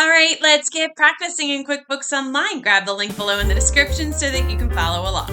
All right, let's get practicing in QuickBooks Online. Grab the link below in the description so that you can follow along.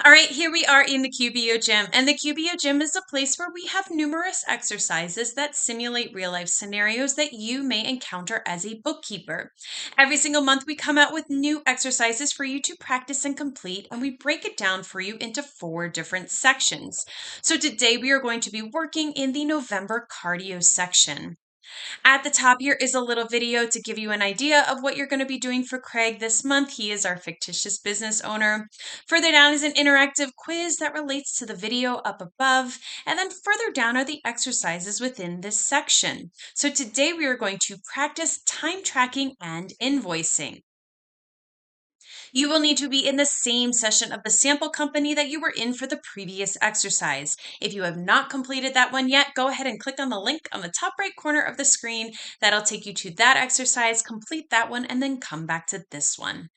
All right, here we are in the QBO Gym, and the QBO Gym is a place where we have numerous exercises that simulate real-life scenarios that you may encounter as a bookkeeper. Every single month, we come out with new exercises for you to practice and complete, and we break it down for you into 4 different sections. So today, we are going to be working in the November cardio section. At the top here is a little video to give you an idea of what you're going to be doing for Craig this month. He is our fictitious business owner. Further down is an interactive quiz that relates to the video up above. And then further down are the exercises within this section. So today we are going to practice time tracking and invoicing. You will need to be in the same session of the sample company that you were in for the previous exercise. If you have not completed that one yet, go ahead and click on the link on the top right corner of the screen. That'll take you to that exercise, complete that one, and then come back to this one.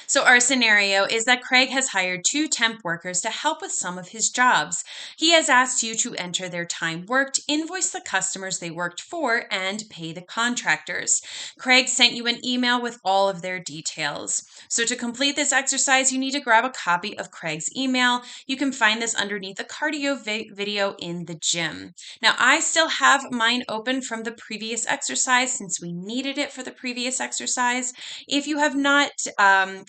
So our scenario is that Craig has hired 2 temp workers to help with some of his jobs. He has asked you to enter their time worked, invoice the customers they worked for, and pay the contractors. Craig sent you an email with all of their details. So to complete this exercise, you need to grab a copy of Craig's email. You can find this underneath the cardio video in the gym. Now, I still have mine open from the previous exercise since we needed it for the previous exercise. If you have not,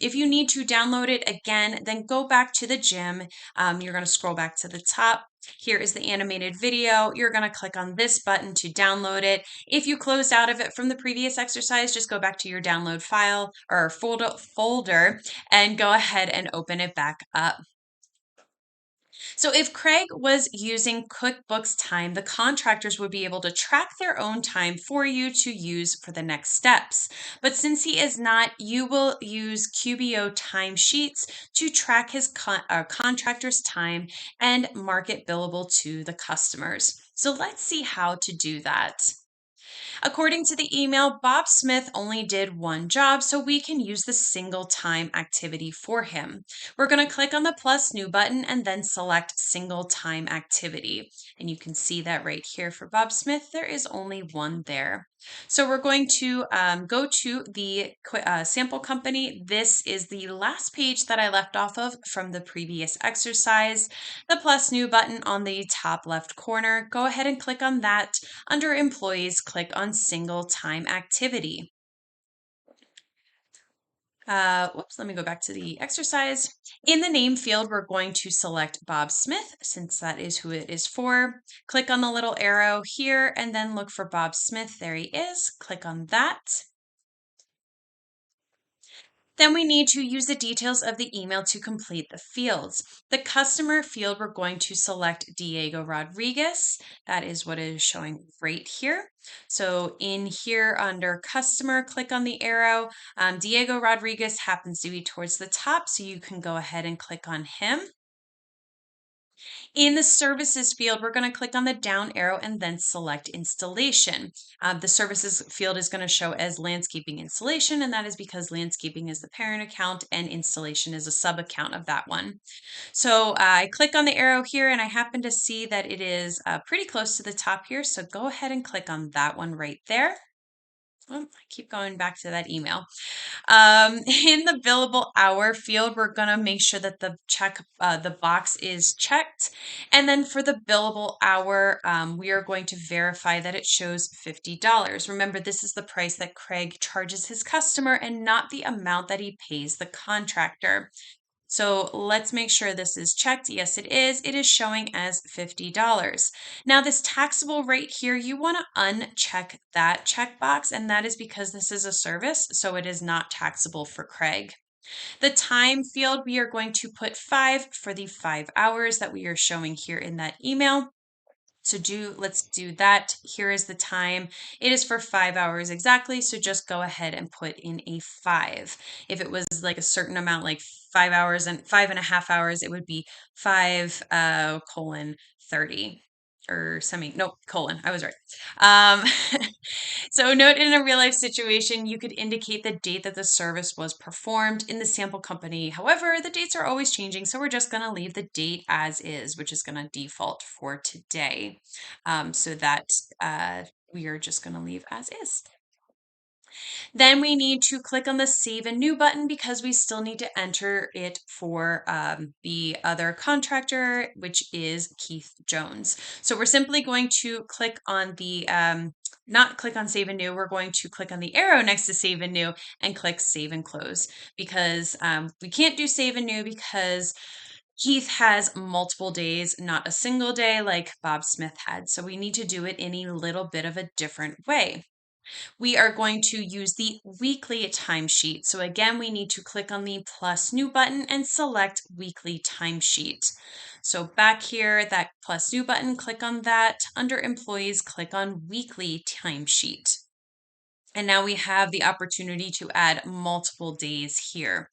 if you need to download it again, then go back to the gym. You're going to scroll back to the top. Here is the animated video. You're going to click on this button to download it. If you closed out of it from the previous exercise, just go back to your download file or folder and go ahead and open it back up. So if Craig was using QuickBooks Time, the contractors would be able to track their own time for you to use for the next steps. But since he is not, you will use QBO timesheets to track his contractor's time and mark it billable to the customers. So let's see how to do that. According to the email, Bob Smith only did 1 job, so we can use the single time activity for him. We're going to click on the plus new button and then select single time activity. And you can see that right here for Bob Smith, there is only 1 there. So we're going to go to the sample company. This is the last page that I left off of from the previous exercise. The plus new button on the top left corner. Go ahead and click on that. Under employees, click on single time activity. Let me go back to the exercise. In the name field, we're going to select Bob Smith since that is who it is for. Click on the little arrow here and then look for Bob Smith. There he is. Click on that. Then we need to use the details of the email to complete the fields. The customer field, we're going to select Diego Rodriguez. That is what is showing right here. So in here under customer, click on the arrow. Diego Rodriguez happens to be towards the top, so you can go ahead and click on him. In the services field, we're going to click on the down arrow and then select installation. The services field is going to show as landscaping installation, and that is because landscaping is the parent account and installation is a sub account of that one. So I click on the arrow here and I happen to see that it is pretty close to the top here. So go ahead and click on that one right there. Oh, I keep going back to that email. In the billable hour field, we're going to make sure that the box is checked. And then for the billable hour, we are going to verify that it shows $50. Remember, this is the price that Craig charges his customer and not the amount that he pays the contractor. So let's make sure this is checked. Yes, it is. It is showing as $50. Now this taxable rate here, you want to uncheck that checkbox, and that is because this is a service, so it is not taxable for Craig. The time field, we are going to put 5 for the 5 hours that we are showing here in that email. So let's do that. Here is the time. It is for 5 hours exactly. So just go ahead and put in a 5. If it was like a certain amount, like 5 hours and 5.5 hours, it would be 5:30. or colon. I was right. Um, so note in a real life situation, you could indicate the date that the service was performed in the sample company. However, the dates are always changing, so we're just going to leave the date as is, which is going to default for today. So that we are just going to leave as is. Then we need to click on the Save and New button because we still need to enter it for the other contractor, which is Keith Jones. So we're simply going to click on the, not click on Save and New, we're going to click on the arrow next to Save and New and click Save and Close because we can't do Save and New because Keith has multiple days, not a single day like Bob Smith had. So we need to do it in a little bit of a different way. We are going to use the weekly timesheet. So again, we need to click on the plus new button and select weekly timesheet. So back here, that plus new button, click on that. Under employees, click on weekly timesheet. And now we have the opportunity to add multiple days here.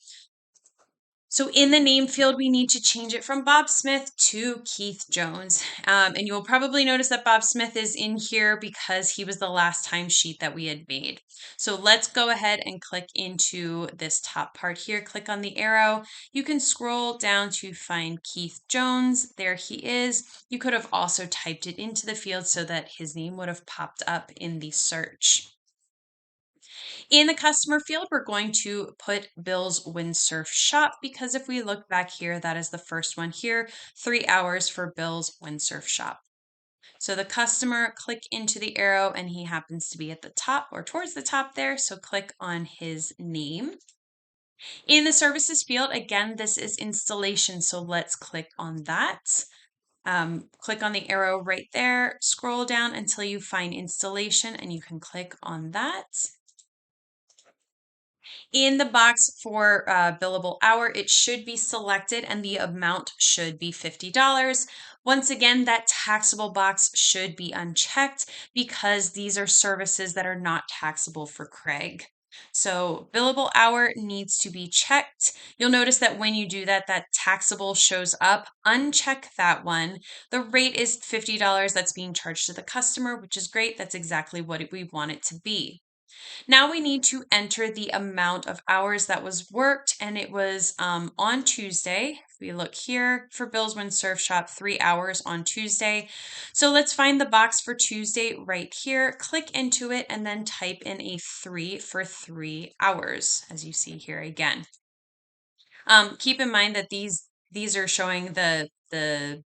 So in the name field, we need to change it from Bob Smith to Keith Jones. And you will probably notice that Bob Smith is in here because he was the last timesheet that we had made. So let's go ahead and click into this top part here. Click on the arrow. You can scroll down to find Keith Jones. There he is. You could have also typed it into the field so that his name would have popped up in the search. In the customer field, we're going to put Bill's Windsurf Shop because if we look back here, that is the first one here, 3 hours for Bill's Windsurf Shop. So the customer, click into the arrow and he happens to be at the top or towards the top there. So click on his name. In the services field, again, this is installation. So let's click on that. Click on the arrow right there, scroll down until you find installation and you can click on that. In the box for billable hour, it should be selected and the amount should be $50. Once again, that taxable box should be unchecked because these are services that are not taxable for Craig. So billable hour needs to be checked. You'll notice that when you do that, that taxable shows up. Uncheck that one. The rate is $50 that's being charged to the customer, which is great. That's exactly what we want it to be. Now we need to enter the amount of hours that was worked, and it was on Tuesday. If we look here for Bill's Windsurf Shop, 3 hours on Tuesday. So let's find the box for Tuesday right here, click into it, and then type in a 3 for 3 hours, as you see here again. Keep in mind that these are showing the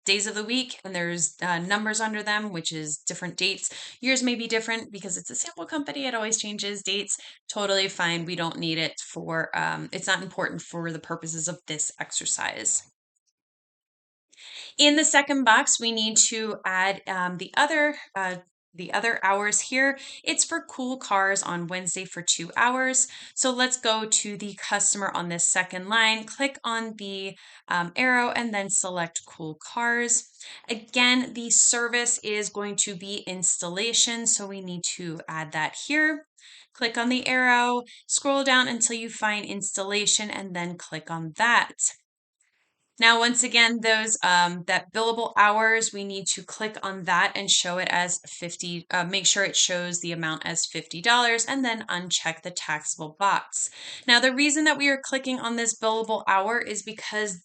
days of the week and there's numbers under them, which is different dates. Yours may be different because it's a sample company. It always changes dates. Totally fine. We don't need it for, it's not important for the purposes of this exercise. In the second box, we need to add the other hours here. It's for cool cars on Wednesday for 2 hours. So let's go to the customer on this second line, click on the arrow and then select cool cars. Again, the service is going to be installation. So we need to add that here. Click on the arrow, scroll down until you find installation and then click on that. Now, once again, those that billable hours, we need to click on that and show it as 50, make sure it shows the amount as $50 and then uncheck the taxable box. Now, the reason that we are clicking on this billable hour is because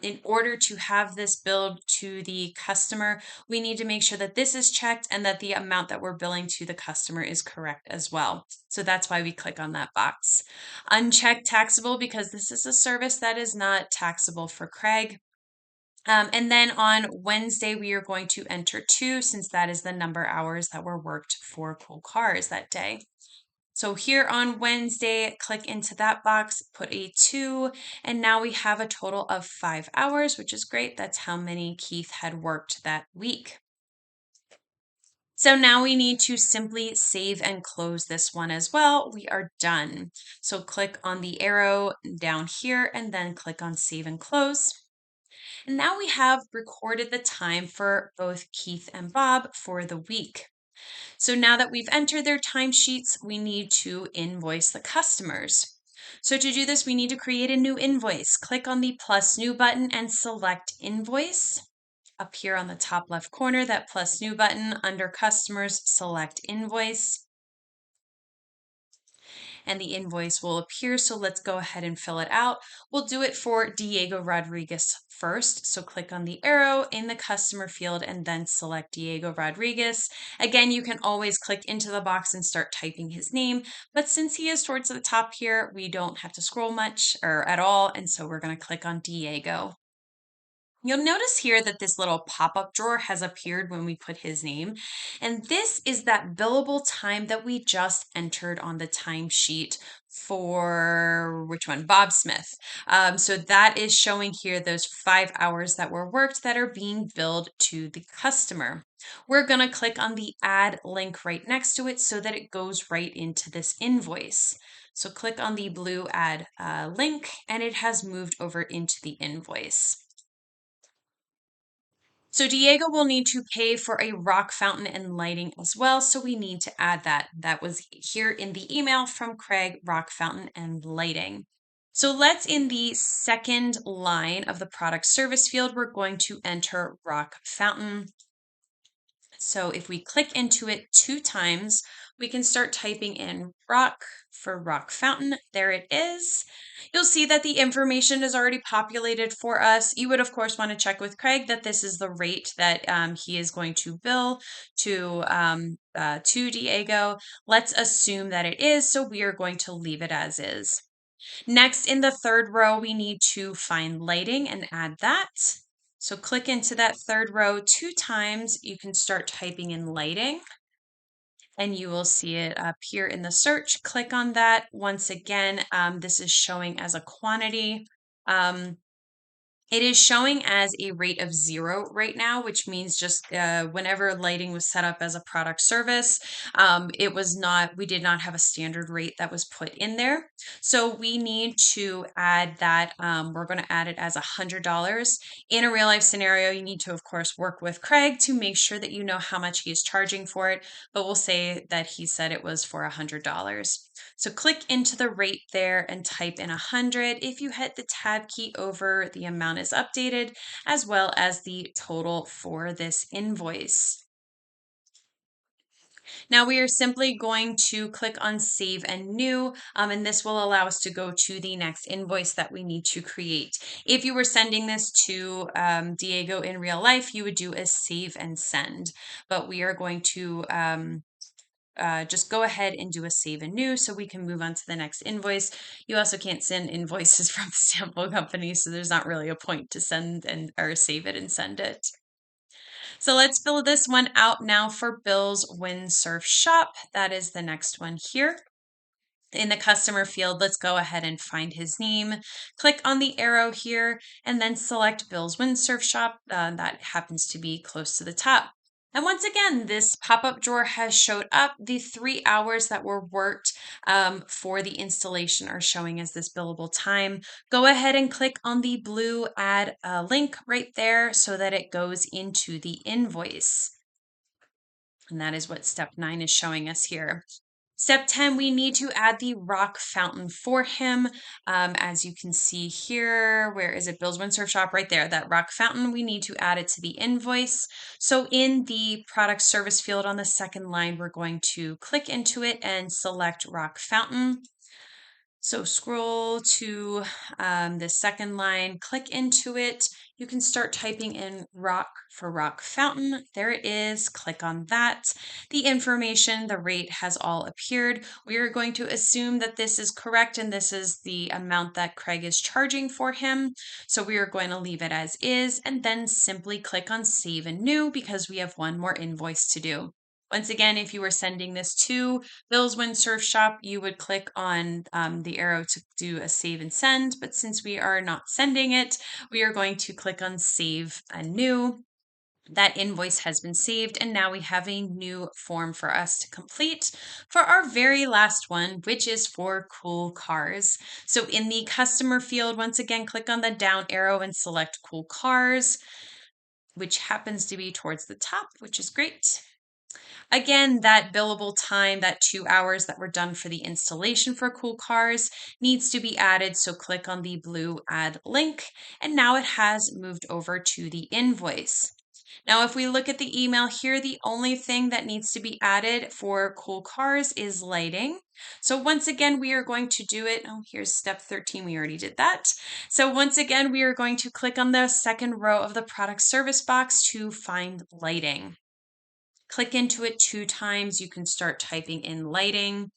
in order to have this billed to the customer, we need to make sure that this is checked and that the amount that we're billing to the customer is correct as well. So that's why we click on that box. Uncheck taxable because this is a service that is not taxable for Craig. And then on Wednesday, we are going to enter 2 since that is the number of hours that were worked for Cool Cars that day. So here on Wednesday, click into that box, put a 2, and now we have a total of 5 hours, which is great. That's how many Keith had worked that week. So now we need to simply save and close this one as well. We are done. So click on the arrow down here and then click on Save and Close. And now we have recorded the time for both Keith and Bob for the week. So now that we've entered their timesheets, we need to invoice the customers. So to do this, we need to create a new invoice. Click on the plus new button and select invoice. Up here on the top left corner, that plus new button under customers, select invoice, and the invoice will appear. So let's go ahead and fill it out. We'll do it for Diego Rodriguez first. So click on the arrow in the customer field and then select Diego Rodriguez. Again, you can always click into the box and start typing his name, but since he is towards the top here, we don't have to scroll much or at all. And so we're going to click on Diego. You'll notice here that this little pop-up drawer has appeared when we put his name. And this is that billable time that we just entered on the timesheet for which one? Bob Smith. So that is showing here those 5 hours that were worked that are being billed to the customer. We're going to click on the add link right next to it so that it goes right into this invoice. So click on the blue add link and it has moved over into the invoice. So Diego will need to pay for a rock fountain and lighting as well. So we need to add that. That was here in the email from Craig, rock fountain and lighting. So let's, in the second line of the product service field, we're going to enter rock fountain. So if we click into it 2 times, we can start typing in rock for rock fountain. There it is. You'll see that the information is already populated for us. You would, of course, want to check with Craig that this is the rate that he is going to bill to Diego. Let's assume that it is, so we are going to leave it as is. Next, in the third row, we need to find lighting and add that. So click into that third row 2 times. You can start typing in lighting and you will see it appear in the search. Click on that. Once again, this is showing as a quantity. It is showing as a rate of 0 right now, which means just whenever lighting was set up as a product service, we did not have a standard rate that was put in there. So we need to add that. We're going to add it as $100. In a real life scenario, you need to, of course, work with Craig to make sure that you know how much he is charging for it, but we'll say that he said it was for $100. So click into the rate there and type in 100. If you hit the tab key over, the amount is updated as well as the total for this invoice. Now we are simply going to click on Save and New, and this will allow us to go to the next invoice that we need to create. If you were sending this to Diego in real life, you would do a save and send, but we are going to just go ahead and do a save and new so we can move on to the next invoice. You also can't send invoices from the sample company, so there's not really a point to send or save it and send it. So let's fill this one out now for Bill's Windsurf Shop. That is the next one here. In the customer field, let's go ahead and find his name. Click on the arrow here and then select Bill's Windsurf Shop. That happens to be close to the top. And once again, this pop-up drawer has showed up. The 3 hours that were worked for the installation are showing as this billable time. Go ahead and click on the blue add link right there so that it goes into the invoice. And that is what step 9 is showing us here. Step 10, we need to add the rock fountain for him. As you can see here, where is it? Bill's Windsurf Shop right there. That rock fountain, we need to add it to the invoice. So in the product service field on the second line, we're going to click into it and select rock fountain. So scroll to the second line, click into it. You can start typing in rock for rock fountain. There it is. Click on that. The information, the rate has all appeared. We are going to assume that this is correct and this is the amount that Craig is charging for him. So we are going to leave it as is and then simply click on Save and New because we have one more invoice to do. Once again, if you were sending this to Bill's Windsurf Shop, you would click on the arrow to do a save and send. But since we are not sending it, we are going to click on Save and New. That invoice has been saved, and now we have a new form for us to complete for our very last one, which is for cool cars. So in the customer field, once again, click on the down arrow and select cool cars, which happens to be towards the top, which is great. Again, that billable time, that 2 hours that were done for the installation for Cool Cars needs to be added. So click on the blue add link, and now it has moved over to the invoice. Now, if we look at the email here, the only thing that needs to be added for Cool Cars is lighting. So once again, we are going to do it. Oh, here's step 13. We already did that. So once again, we are going to click on the second row of the product service box to find lighting. Click into it 2 times. You can start typing in lighting.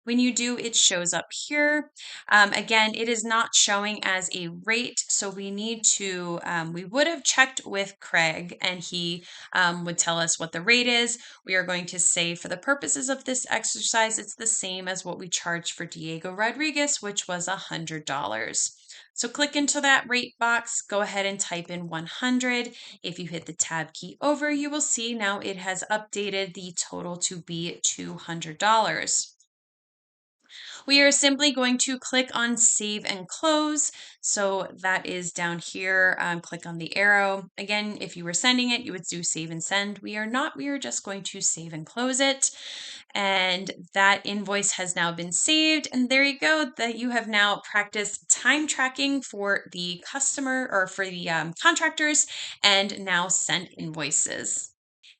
When you do, it shows up here. Again, it is not showing as a rate, so we need to, we would have checked with Craig and he would tell us what the rate is. We are going to say for the purposes of this exercise, it's the same as what we charged for Diego Rodriguez, which was $100. So click into that rate box, go ahead and type in 100. If you hit the tab key over, you will see now it has updated the total to be $200. We are simply going to click on Save and Close. So that is down here. Click on the arrow. Again, if you were sending it, you would do Save and Send. We are not. We are just going to save and close it. And that invoice has now been saved. And there you go. That you have now practiced time tracking for the customer or for the contractors and now sent invoices.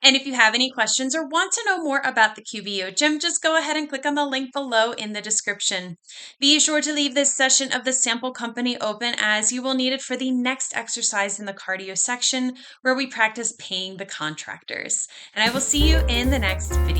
And if you have any questions or want to know more about the QBO Gym, just go ahead and click on the link below in the description. Be sure to leave this session of the sample company open as you will need it for the next exercise in the cardio section where we practice paying the contractors. And I will see you in the next video.